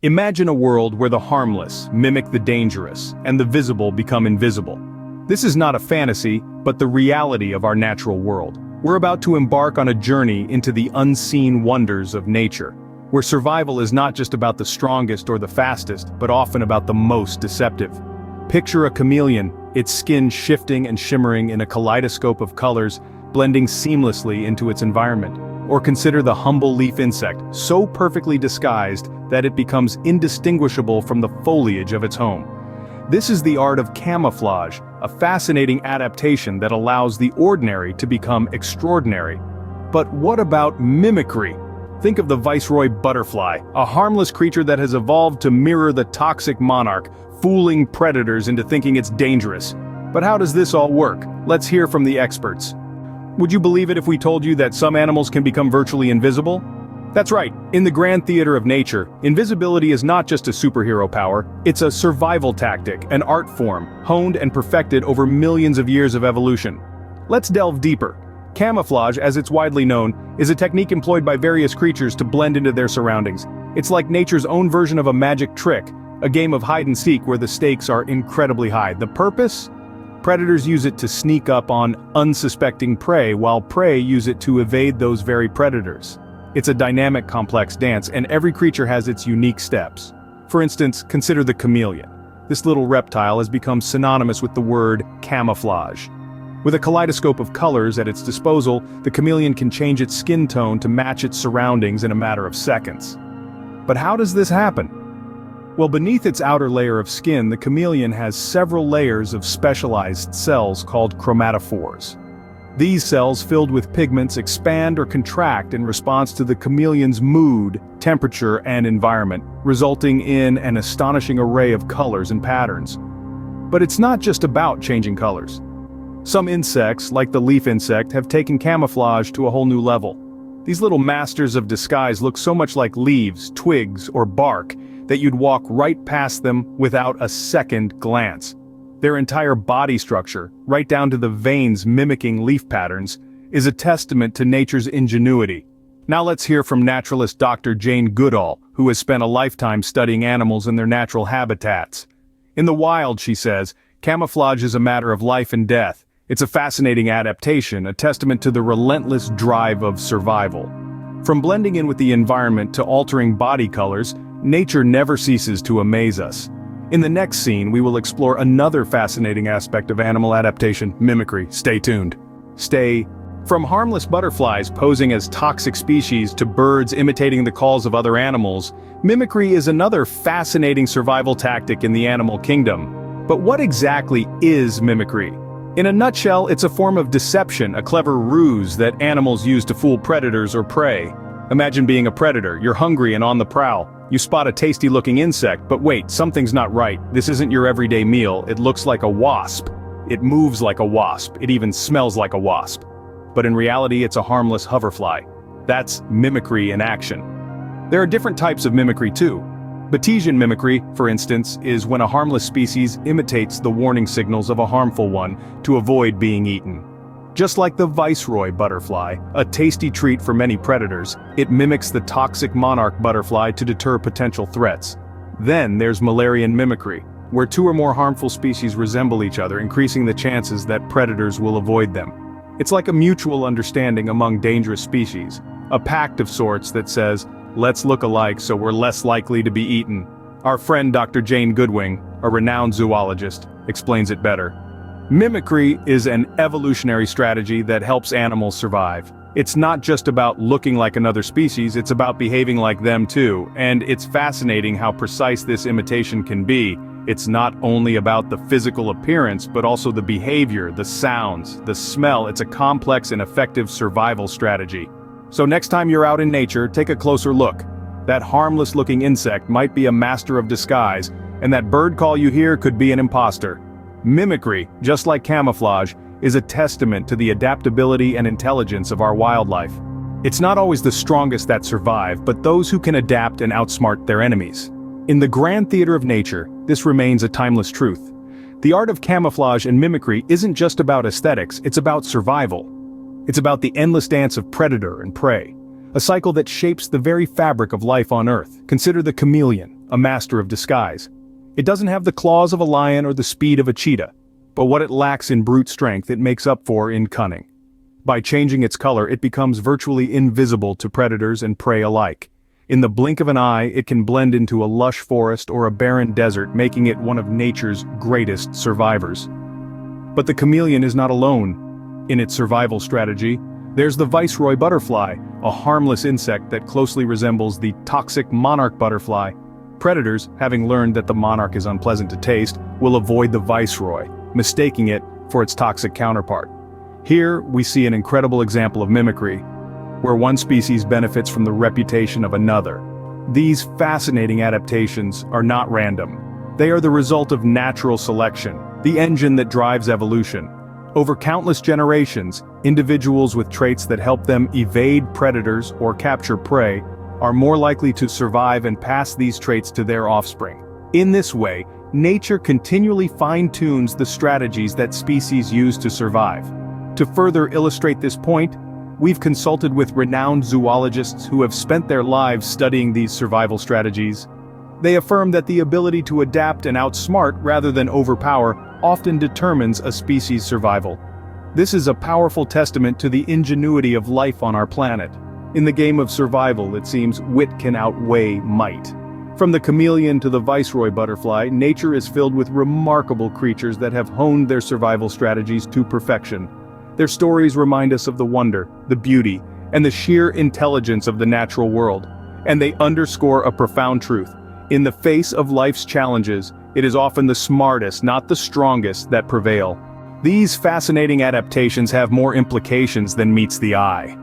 Imagine a world where the harmless mimic the dangerous, and the visible become invisible. This is not a fantasy, but the reality of our natural world. We're about to embark on a journey into the unseen wonders of nature, where survival is not just about the strongest or the fastest, but often about the most deceptive. Picture a chameleon, its skin shifting and shimmering in a kaleidoscope of colors, blending seamlessly into its environment. Or consider the humble leaf insect, so perfectly disguised that it becomes indistinguishable from the foliage of its home. This is the art of camouflage, a fascinating adaptation that allows the ordinary to become extraordinary. But what about mimicry? Think of the viceroy butterfly, a harmless creature that has evolved to mirror the toxic monarch, fooling predators into thinking it's dangerous. But how does this all work? Let's hear from the experts. Would you believe it if we told you that some animals can become virtually invisible? That's right, in the grand theater of nature, invisibility is not just a superhero power, it's a survival tactic, an art form, honed and perfected over millions of years of evolution. Let's delve deeper. Camouflage, as it's widely known, is a technique employed by various creatures to blend into their surroundings. It's like nature's own version of a magic trick, a game of hide and seek where the stakes are incredibly high. The purpose? Predators use it to sneak up on unsuspecting prey, while prey use it to evade those very predators. It's a dynamic, complex dance, and every creature has its unique steps. For instance, consider the chameleon. This little reptile has become synonymous with the word camouflage. With a kaleidoscope of colors at its disposal, the chameleon can change its skin tone to match its surroundings in a matter of seconds. But how does this happen? Well, beneath its outer layer of skin, the chameleon has several layers of specialized cells called chromatophores. These cells, filled with pigments, expand or contract in response to the chameleon's mood, temperature, and environment, resulting in an astonishing array of colors and patterns. But it's not just about changing colors. Some insects, like the leaf insect, have taken camouflage to a whole new level. These little masters of disguise look so much like leaves, twigs, or bark that you'd walk right past them without a second glance. Their entire body structure, right down to the veins mimicking leaf patterns, is a testament to nature's ingenuity. Now let's hear from naturalist Dr. Jane Goodall, who has spent a lifetime studying animals in their natural habitats. In the wild, she says, camouflage is a matter of life and death. It's a fascinating adaptation, a testament to the relentless drive of survival. From blending in with the environment to altering body colors, nature never ceases to amaze us. In the next scene, we will explore another fascinating aspect of animal adaptation, mimicry. Stay tuned. From harmless butterflies posing as toxic species to birds imitating the calls of other animals, mimicry is another fascinating survival tactic in the animal kingdom. But what exactly is mimicry? In a nutshell, it's a form of deception, a clever ruse that animals use to fool predators or prey. Imagine being a predator, you're hungry and on the prowl. You spot a tasty-looking insect, but wait, something's not right. This isn't your everyday meal, it looks like a wasp. It moves like a wasp, it even smells like a wasp. But in reality, it's a harmless hoverfly. That's mimicry in action. There are different types of mimicry too. Bayesian mimicry, for instance, is when a harmless species imitates the warning signals of a harmful one to avoid being eaten. Just like the viceroy butterfly, a tasty treat for many predators, it mimics the toxic monarch butterfly to deter potential threats. Then there's Müllerian mimicry, where two or more harmful species resemble each other, increasing the chances that predators will avoid them. It's like a mutual understanding among dangerous species, a pact of sorts that says, let's look alike so we're less likely to be eaten. Our friend Dr. Jane Goodwin, a renowned zoologist, explains it better. Mimicry is an evolutionary strategy that helps animals survive. It's not just about looking like another species, it's about behaving like them too, and it's fascinating how precise this imitation can be. It's not only about the physical appearance, but also the behavior, the sounds, the smell. It's a complex and effective survival strategy. So next time you're out in nature, take a closer look. That harmless-looking insect might be a master of disguise, and that bird call you hear could be an imposter. Mimicry, just like camouflage, is a testament to the adaptability and intelligence of our wildlife. It's not always the strongest that survive, but those who can adapt and outsmart their enemies. In the grand theater of nature, this remains a timeless truth. The art of camouflage and mimicry isn't just about aesthetics, it's about survival. It's about the endless dance of predator and prey, a cycle that shapes the very fabric of life on Earth. Consider the chameleon. a master of disguise. It doesn't have the claws of a lion or the speed of a cheetah, but what it lacks in brute strength it makes up for in cunning. By changing its color, it becomes virtually invisible to predators and prey alike. In the blink of an eye, it can blend into a lush forest or a barren desert, making it one of nature's greatest survivors. But the chameleon is not alone. In its survival strategy, there's the viceroy butterfly, a harmless insect that closely resembles the toxic monarch butterfly. Predators, having learned that the monarch is unpleasant to taste, will avoid the viceroy, mistaking it for its toxic counterpart. Here, we see an incredible example of mimicry, where one species benefits from the reputation of another. These fascinating adaptations are not random. They are the result of natural selection, the engine that drives evolution. Over countless generations, individuals with traits that help them evade predators or capture prey are more likely to survive and pass these traits to their offspring. In this way, nature continually fine-tunes the strategies that species use to survive. To further illustrate this point, we've consulted with renowned zoologists who have spent their lives studying these survival strategies. They affirm that the ability to adapt and outsmart rather than overpower often determines a species' survival. This is a powerful testament to the ingenuity of life on our planet. In the game of survival, it seems wit can outweigh might. From the chameleon to the viceroy butterfly, nature is filled with remarkable creatures that have honed their survival strategies to perfection. Their stories remind us of the wonder, the beauty, and the sheer intelligence of the natural world. And they underscore a profound truth. In the face of life's challenges, it is often the smartest, not the strongest, that prevail. These fascinating adaptations have more implications than meets the eye.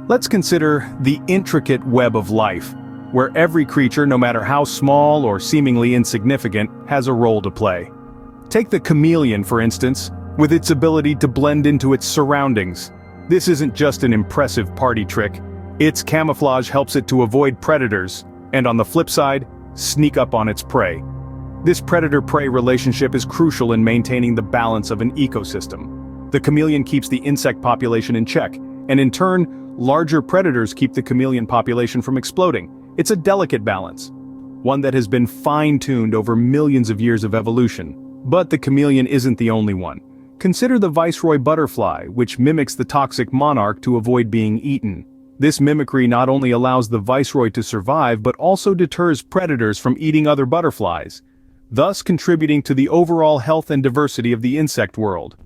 Let's consider the intricate web of life, where every creature, no matter how small or seemingly insignificant, has a role to play. Take the chameleon, for instance, with its ability to blend into its surroundings. This isn't just an impressive party trick. Its camouflage helps it to avoid predators, and on the flip side, sneak up on its prey. This predator-prey relationship is crucial in maintaining the balance of an ecosystem. The chameleon keeps the insect population in check, and in turn, larger predators keep the chameleon population from exploding. It's a delicate balance, one that has been fine-tuned over millions of years of evolution. But the chameleon isn't the only one. Consider the viceroy butterfly, which mimics the toxic monarch to avoid being eaten. This mimicry not only allows the viceroy to survive but also deters predators from eating other butterflies, thus contributing to the overall health and diversity of the insect world.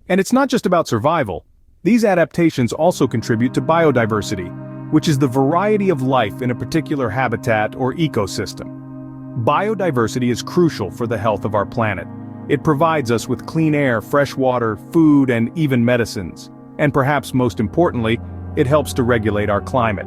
And it's not just about survival. These adaptations also contribute to biodiversity, which is the variety of life in a particular habitat or ecosystem. Biodiversity is crucial for the health of our planet. It provides us with clean air, fresh water, food, and even medicines. And perhaps most importantly, it helps to regulate our climate.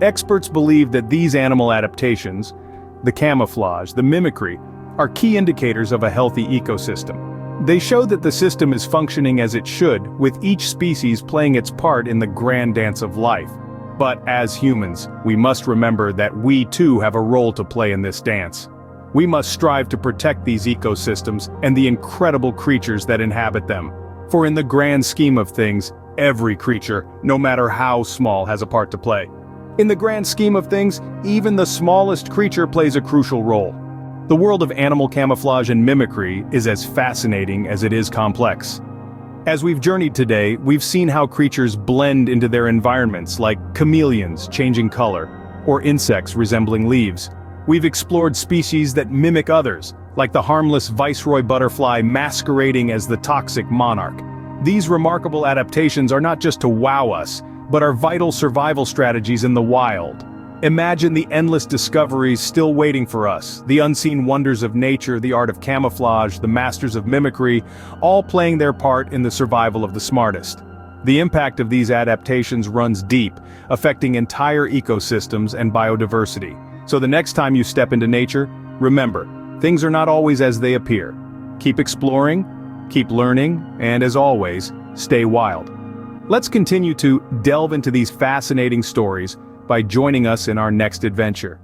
Experts believe that these animal adaptations, the camouflage, the mimicry, are key indicators of a healthy ecosystem. They show that the system is functioning as it should, with each species playing its part in the grand dance of life. But as humans, we must remember that we too have a role to play in this dance. We must strive to protect these ecosystems and the incredible creatures that inhabit them. For in the grand scheme of things, every creature, no matter how small, has a part to play. In the grand scheme of things, even the smallest creature plays a crucial role. The world of animal camouflage and mimicry is as fascinating as it is complex. As we've journeyed today, we've seen how creatures blend into their environments, like chameleons changing color, or insects resembling leaves. We've explored species that mimic others, like the harmless viceroy butterfly masquerading as the toxic monarch. These remarkable adaptations are not just to wow us, but are vital survival strategies in the wild. Imagine the endless discoveries still waiting for us, the unseen wonders of nature, the art of camouflage, the masters of mimicry, all playing their part in the survival of the smartest. The impact of these adaptations runs deep, affecting entire ecosystems and biodiversity. So the next time you step into nature, remember, things are not always as they appear. Keep exploring, keep learning, and as always, stay wild. Let's continue to delve into these fascinating stories by joining us in our next adventure.